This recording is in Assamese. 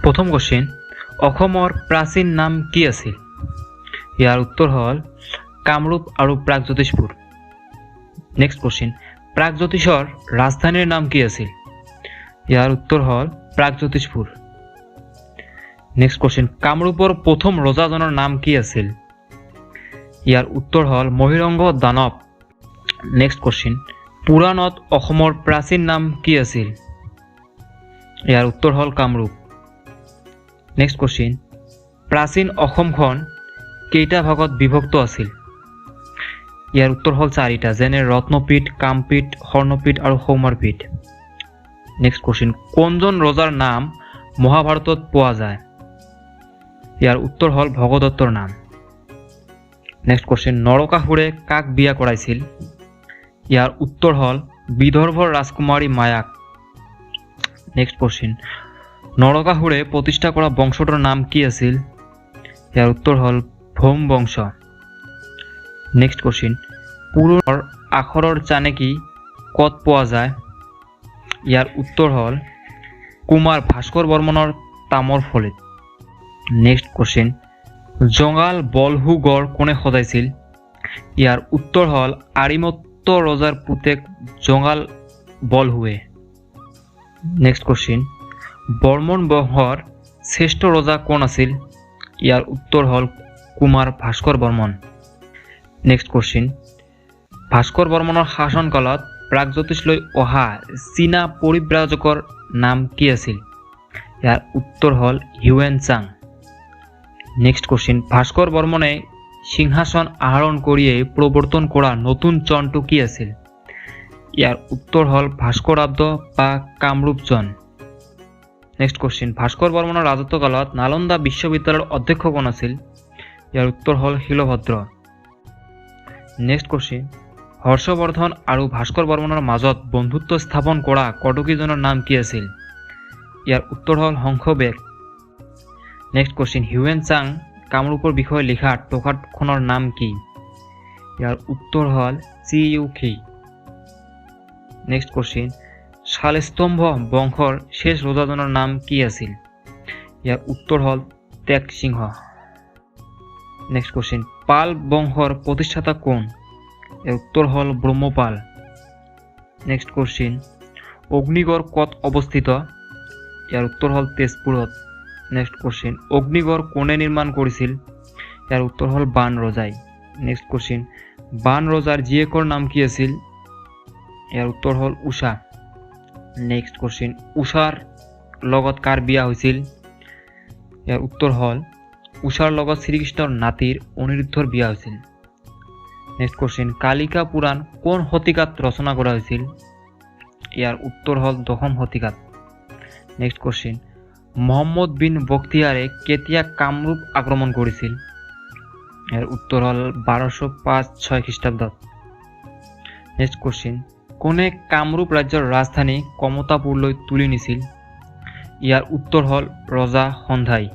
প্ৰথম কোশ্চিন অসমৰ প্ৰাচীন নাম কি আছিল? ইয়াৰ উত্তৰ হ'ল কামৰূপ আৰু প্ৰাগজ্যোতিষপুৰ। নেক্সট কোশ্চিন প্ৰাগজ্যোতিষৰ ৰাজধানীৰ নাম কি আছিল? ইয়াৰ উত্তৰ হ'ল প্ৰাগজ্যোতিষপুৰ। নেক্সট কোশ্চিন কামৰূপৰ প্ৰথম ৰজাজনৰ নাম কি আছিল? ইয়াৰ উত্তৰ হ'ল মহিৰংগ দানৱ। নেক্সট কোশ্চিন পুৰাণত অসমৰ প্ৰাচীন নাম কি আছিল? ইয়াৰ উত্তৰ হ'ল কামৰূপ। নেক্সট কোশ্চিন প্ৰাচীন অসমখন কেইটা ভাগত বিভক্ত আছিল? ইয়াৰ উত্তৰ হ'ল 4টা, যেনে ৰত্নপীঠ, কামপীঠ, স্বৰ্ণপীঠ আৰু সৌমাৰপীঠ। নেক্সট কোশ্চিন কোনজন ৰজাৰ নাম মহাভাৰতত পোৱা যায়? ইয়াৰ উত্তৰ হ'ল ভগদত্তৰ নাম। নেক্সট কোশ্চিন নৰকাসুৰে কাক বিয়া কৰাইছিল? ইয়াৰ উত্তৰ হ'ল বিদৰ্ভৰ ৰাজকুমাৰী মায়াক। নেক্সট কোশ্চিন নৰকাসুৰে প্ৰতিষ্ঠা কৰা বংশটোৰ নাম কি আছিল? ইয়াৰ উত্তৰ হ'ল ভৌম বংশ। নেক্সট কোশ্চিন পুৰুষৰ আখৰৰ চানেকি ক'ত পোৱা যায়? ইয়াৰ উত্তৰ হ'ল কুমাৰ ভাস্কৰ বৰ্মনৰ তামৰ ফলিত। নেক্সট কোশ্চিন জঙাল বলহু গড় কোনে সজাইছিল? ইয়াৰ উত্তৰ হ'ল আৰিমত্ত ৰজাৰ পুতেক জঙাল বলহুৱে। নেক্সট কোশ্চিন বৰ্মন বংশৰ শ্ৰেষ্ঠ ৰজা কোন আছিল? ইয়াৰ উত্তৰ হ'ল কুমাৰ ভাস্কৰ বৰ্মন। নেক্সট কোশ্চিন ভাস্কৰ বৰ্মনৰ শাসনকালত প্ৰাগজ্যোতিষলৈ অহা চীনা পৰিব্ৰাজকৰ নাম কি আছিল? ইয়াৰ উত্তৰ হ'ল Hiuen Tsang. Next question Bhaskar বৰ্মনে সিংহাসন আহৰণ কৰিয়েই প্ৰৱৰ্তন কৰা নতুন চনটো কি আছিল? ইয়াৰ উত্তৰ হ'ল ভাস্কৰাব্দ বা কামৰূপচন। নেক্সট কোশ্চিন ভাস্কৰ বৰ্মনৰ ৰাজত্বকালত নালন্দা বিশ্ববিদ্যালয়ৰ অধ্যক্ষ কোন আছিল? ইয়াৰ উত্তৰ হ'ল শিলভদ্ৰ। নেক্সট কোশ্চিন হৰ্ষবৰ্ধন আৰু ভাস্কৰ বৰ্মনৰ মাজত বন্ধুত্ব স্থাপন কৰা কটকীজনৰ নাম কি আছিল? ইয়াৰ উত্তৰ হ'ল হংসবেগ। নেক্সট কোশ্চিন হিউৱেন চাং কামৰূপৰ বিষয়ে লিখা টকাখনৰ নাম কি? ইয়াৰ উত্তৰ হ'ল চিইউখি। নেক্সট কোশ্চিন শালস্তম্ভ বংশৰ শেষ ৰজাজনৰ নাম কি আছিল? ইয়াৰ উত্তৰ হ'ল টেক সিংহ। নেক্সট কোশ্চিন পাল বংশৰ প্ৰতিষ্ঠাতা কোন? ইয়াৰ উত্তৰ হ'ল ব্ৰহ্মপাল। নেক্সট কোশ্চিন অগ্নিগড় ক'ত অৱস্থিত? ইয়াৰ উত্তৰ হ'ল তেজপুৰত। নেক্সট কোশ্চিন অগ্নিগড় কোনে নিৰ্মাণ কৰিছিল? ইয়াৰ উত্তৰ হ'ল বান ৰজাই। নেক্সট কোশ্চিন বান ৰজাৰ জীয়েকৰ নাম কি আছিল? ইয়াৰ উত্তৰ হ'ল উষা। নেক্সট কোশ্চিন উষাৰ লগত কাৰ বিয়া হৈছিল? ইয়াৰ উত্তৰ হ'ল উষাৰ লগত শ্ৰীকৃষ্ণৰ নাতিৰ অনিৰুদ্ধৰ বিয়া হৈছিল। নেক্সট কোশ্চিন কালিকা পুৰাণ কোন শতিকাত ৰচনা কৰা হৈছিল? ইয়াৰ উত্তৰ হ'ল 10ম শতিকাত। নেক্সট কোশ্চিন মহম্মদ বিন বখতিয়াৰে কেতিয়া কামৰূপ আক্ৰমণ কৰিছিল? ইয়াৰ উত্তৰ হ'ল 1205-6 খ্ৰীষ্টাব্দত। নেক্সট কোশ্চিন কোনে কামৰূপ ৰাজ্যৰ ৰাজধানী কমতাপুৰলৈ তুলি নিছিল? ইয়াৰ উত্তৰ হ'ল ৰজা সন্ধাই।